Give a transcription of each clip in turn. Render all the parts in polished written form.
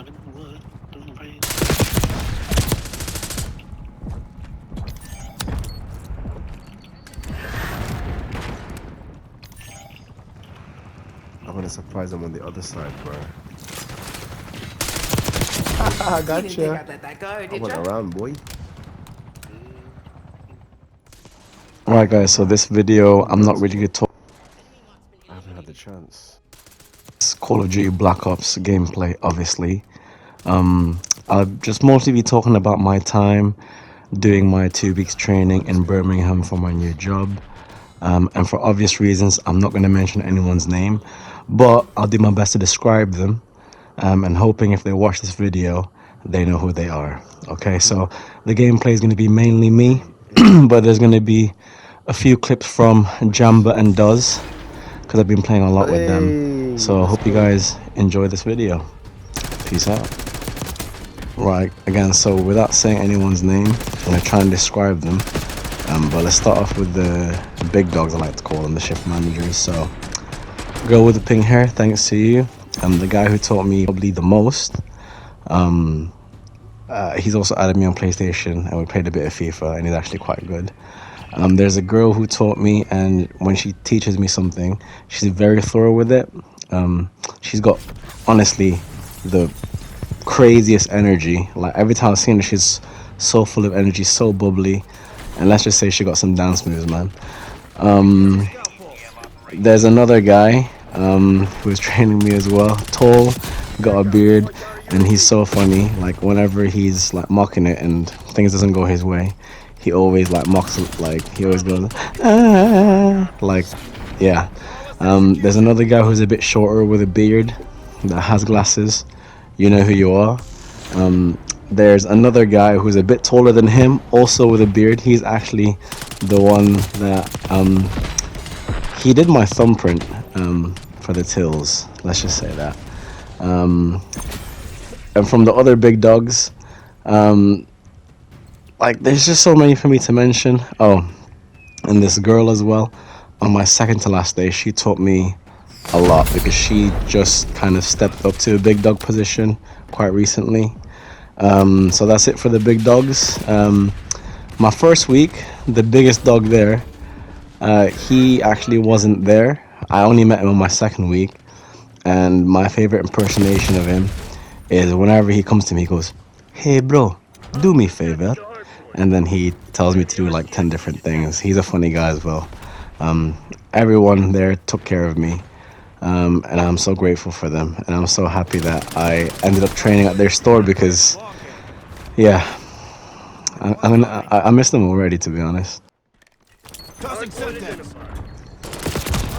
I'm gonna surprise them on the other side, bro. I gotcha. I went around, boy. Alright guys, so this video, I'm not really going to talk I haven't had the chance. Call of Duty Black Ops gameplay, obviously. I'll just mostly be talking about my time doing my 2 weeks training in Birmingham for my new job. And for obvious reasons, I'm not going to mention anyone's name, but I'll do my best to describe them. And hoping if they watch this video, they know who they are. Okay, so the gameplay is going to be mainly me, but there's going to be a few clips from Jamba and Does, because I've been playing a lot with them. So I hope you guys enjoy this video. Peace out. Right, again, so without saying anyone's name, I'm going to try and describe them. But let's start off with the big dogs, I like to call them, the shift managers. So, girl with the pink hair, thanks to you. The guy who taught me probably the most. He's also added me on PlayStation, and we played a bit of FIFA, and he's actually quite good. There's a girl who taught me, and when she teaches me something, she's very thorough with it. She's got, honestly, the craziest energy. Like, every time I've seen her, she's so full of energy, so bubbly. And let's just say she got some dance moves, man. There's another guy who's training me as well. Tall, got a beard, and he's so funny. Like, whenever he's like mocking it and things doesn't go his way, he always like mocks it. Like, he always goes, ah! Like, yeah. There's another guy who's a bit shorter with a beard that has glasses. You know who you are. There's another guy who's a bit taller than him, also with a beard. He's actually the one that he did my thumbprint for the tills. Let's just say that. And from the other big dogs, like, there's just so many for me to mention. Oh, and this girl as well. On my second to last day, she taught me a lot because she just kind of stepped up to a big dog position quite recently. So that's it for the big dogs. My first week, the biggest dog there, he actually wasn't there. I only met him on my second week, and my favorite impersonation of him is whenever he comes to me, he goes, "Hey bro, do me a favor," and then he tells me to do like 10 different things. He's a funny guy as well. Everyone there took care of me, and I'm so grateful for them, and I'm so happy that I ended up training at their store because, yeah, I miss them already, to be honest.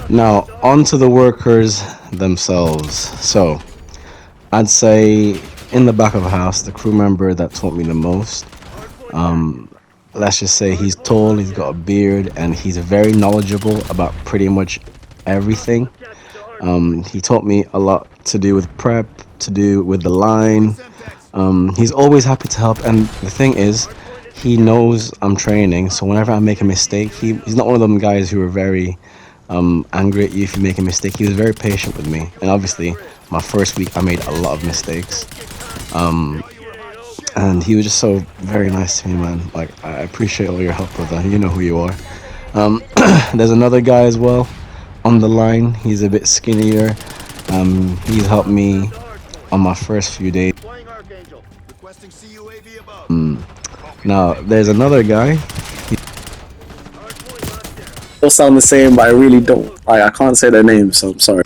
Now, on to the workers themselves. So, I'd say in the back of the house, the crew member that taught me the most, let's just say he's tall, he's got a beard, and he's very knowledgeable about pretty much everything. He taught me a lot to do with prep, to do with the line. He's always happy to help, and the thing is, he knows I'm training, so whenever I make a mistake, he's not one of them guys who are very angry at you if you make a mistake. He was very patient with me, and obviously my first week I made a lot of mistakes, and he was just so very nice to me, man. Like, I appreciate all your help, brother. You know who you are. There's another guy as well on the line. He's a bit skinnier. He's helped me on my first few days. Now there's another guy. They all sound the same, but I really don't. I can't say their names, so I'm sorry.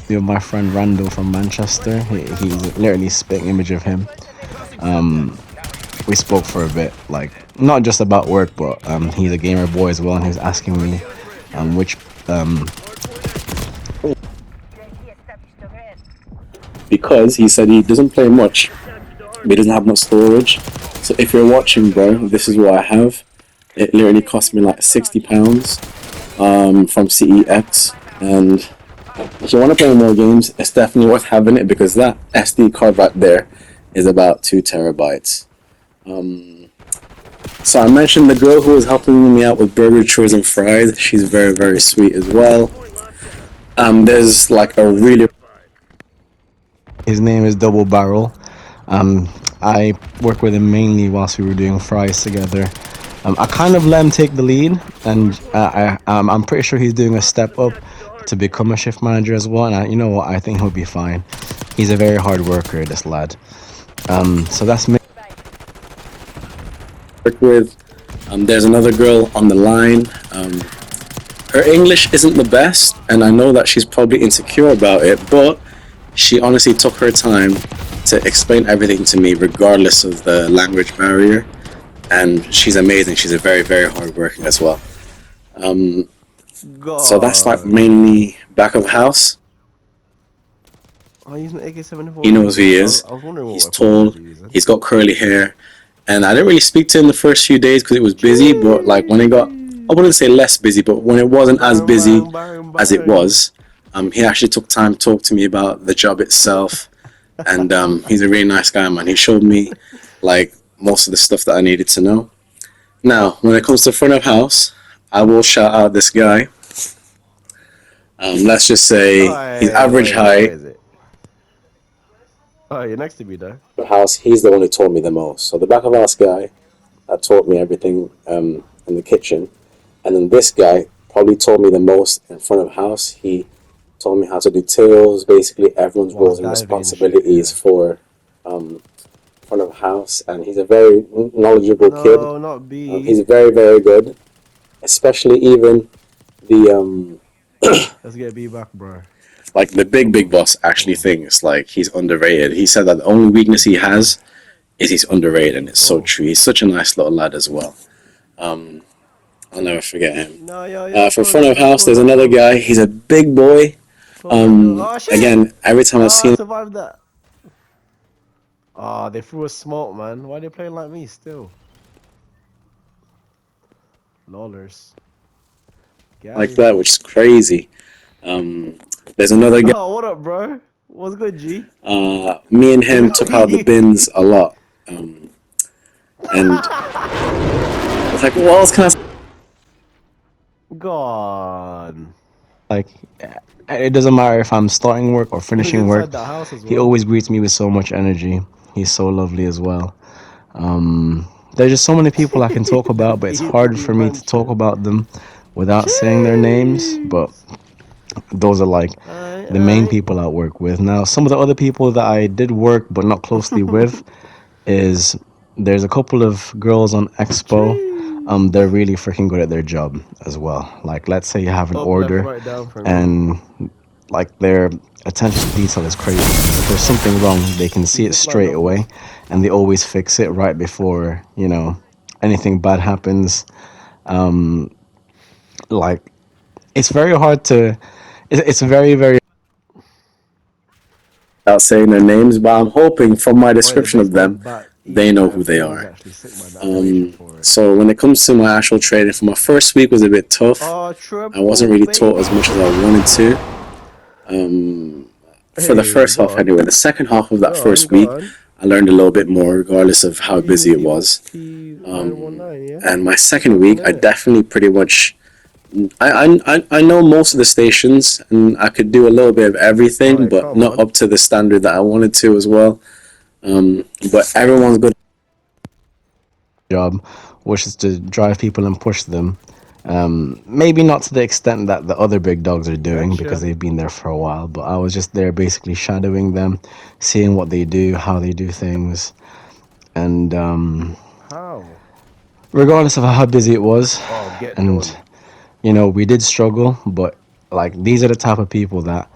You know, my friend Randall from Manchester. He's literally a spitting image of him. We spoke for a bit, like not just about work, but he's a gamer boy as well, and he was asking me which because he said he doesn't play much, but he doesn't have much storage. So if you're watching, bro, this is what I have. It literally cost me like £60 from CEX, and if you want to play more games, it's definitely worth having it because that SD card right there is about 2 terabytes. So I mentioned the girl who was helping me out with burger, chores, and fries. She's very, very sweet as well. There's like a really His name is Double Barrel. I worked with him mainly whilst we were doing fries together. I kind of let him take the lead, and I'm pretty sure he's doing a step up to become a shift manager as well. And you know what? I think he'll be fine. He's a very hard worker, this lad. So that's me. Work with. There's another girl on the line. Her English isn't the best, and I know that she's probably insecure about it, but she honestly took her time to explain everything to me, regardless of the language barrier. And she's amazing. She's a very, very hard working as well. So that's like mainly back of house. Oh, he's an AK-74. He knows who he is. I was wondering what He's weapon tall. he was using. He's got curly hair. And I didn't really speak to him the first few days because it was busy. But like when it got, I wouldn't say less busy, but when it wasn't as busy as it was, he actually took time to talk to me about the job itself. And he's a really nice guy, man. He showed me like most of the stuff that I needed to know. Now, when it comes to front of house, I will shout out this guy. Let's just say he's average height. Oh, you're next to me, though. House, he's the one who taught me the most. So the back of house guy that taught me everything in the kitchen, and then this guy probably taught me the most in front of house. He taught me how to do tills, basically everyone's roles and responsibilities for front of house, and he's a very knowledgeable kid. No, not B. He's very, very good, especially even the Let's get B back, bro. like the big boss actually thinks like he's underrated. He said that the only weakness he has is he's underrated, and it's so true. He's such a nice little lad as well. I'll never forget him. No, For front of house, there's another guy. He's a big boy. Again, every time I've seen I survived that. Oh, they threw a smoke, man. Why are they playing like me still? Lollers. like that, which is crazy. There's another guy. Oh, what up, bro? What's good, G? Me and him took out the bins a lot. And it's like, what else can I say? God. Like, it doesn't matter if I'm starting work or finishing work. He always greets me with so much energy. He's so lovely as well. There's just so many people I can talk about, but it's hard for me to talk about them without saying their names. But those are like the main people I work with. Now, some of the other people that I did work but not closely with is there's a couple of girls on Expo. They're really freaking good at their job as well. Like, let's say you have an order and like their attention to detail is crazy. If there's something wrong, they can see it straight away, and they always fix it right before, you know, anything bad happens. Like, it's very hard to, it's very, very without saying their names, but I'm hoping from my description of them, they know who they are. So when it comes to my actual training, for my first week was a bit tough. I wasn't really taught as much as I wanted to. For the first half anyway. The second half of that first week, I learned a little bit more, regardless of how busy it was. And my second week, I definitely pretty much, I know most of the stations, and I could do a little bit of everything, but not up to the standard that I wanted to as well. But everyone's good job, which is to drive people and push them. Maybe not to the extent that the other big dogs are doing, because they've been there for a while, but I was just there basically shadowing them, seeing what they do, how they do things, and regardless of how busy it was, and you know, we did struggle, but like, these are the type of people that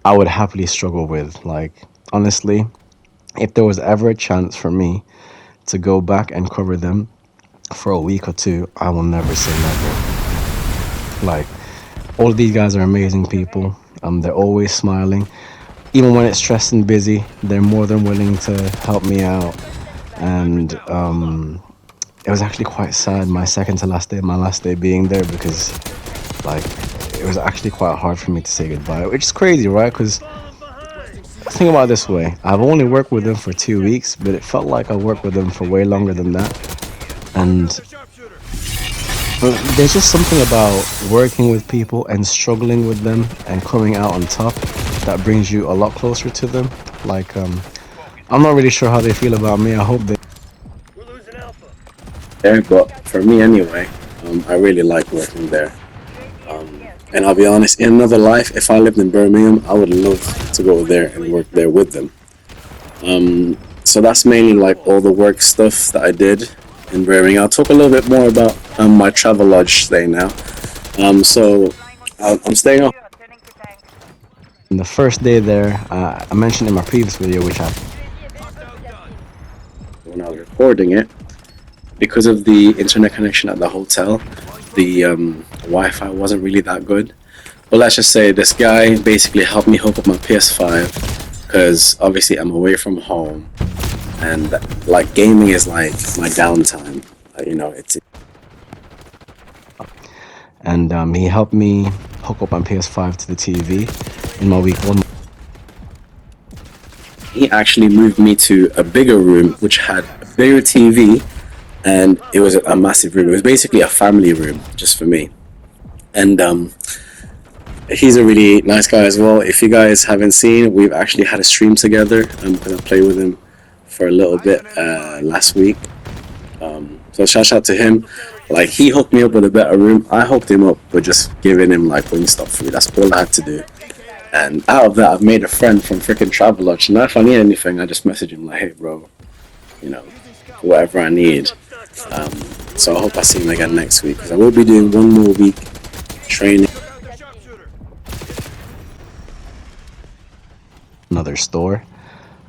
I would happily struggle with. Like, honestly, if there was ever a chance for me to go back and cover them for a week or two, I will never say never. Like, all of these guys are amazing people. They're always smiling. Even when it's stressed and busy, they're more than willing to help me out. And it was actually quite sad, my second to last day, my last day being there, because like, it was actually quite hard for me to say goodbye, which is crazy, right? Because think about it this way, I've only worked with them for 2 weeks, but it felt like I worked with them for way longer than that. And there's just something about working with people and struggling with them and coming out on top that brings you a lot closer to them. Like, I'm not really sure how they feel about me. I hope they. There, but for me anyway, I really like working there. And I'll be honest, in another life, if I lived in Birmingham, I would love to go there and work there with them. So that's mainly like all the work stuff that I did in Birmingham. I'll talk a little bit more about my travel lodge stay now. So I'm staying off. And the first day there, I mentioned in my previous video, which I When I was recording it, because of the internet connection at the hotel, the Wi-Fi wasn't really that good. But let's just say this guy basically helped me hook up my PS5 because obviously I'm away from home, and like gaming is like my downtime. You know, it's. and he helped me hook up my PS5 to the TV in my week 1. He actually moved me to a bigger room which had a bigger TV, and it was a massive room. It was basically a family room just for me. And he's a really nice guy as well. If you guys haven't seen, we've actually had a stream together because I played with him for a little bit last week. So shout out to him. Like, he hooked me up with a better room. I hooked him up with just giving him like Wingstop food. That's all I had to do. And out of that, I've made a friend from freaking Travelodge. Now if I need anything, I just message him like, hey bro, you know, whatever I need. So I hope I see him again next week, because I will be doing one more week training. Another store,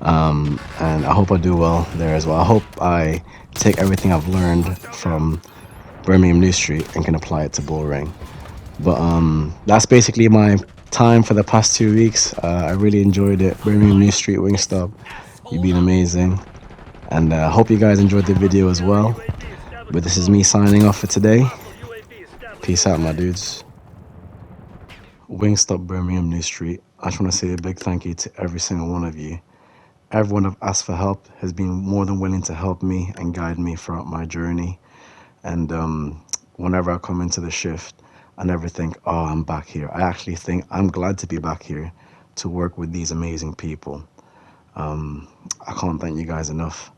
and I hope I do well there as well. I hope I take everything I've learned from Birmingham New Street and can apply it to Bullring. But that's basically my time for the past 2 weeks. I really enjoyed it. Birmingham New Street, Wingstop, you've been amazing, and I hope you guys enjoyed the video as well. But this is me signing off for today. Peace out, my dudes. Wingstop, Birmingham New Street. I just want to say a big thank you to every single one of you. Everyone I've asked for help has been more than willing to help me and guide me throughout my journey. And whenever I come into the shift, I never think, oh, I'm back here. I actually think I'm glad to be back here to work with these amazing people. I can't thank you guys enough.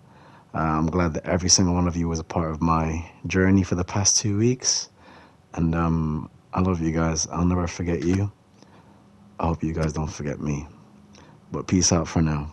I'm glad that every single one of you was a part of my journey for the past 2 weeks. And I love you guys. I'll never forget you. I hope you guys don't forget me. But peace out for now.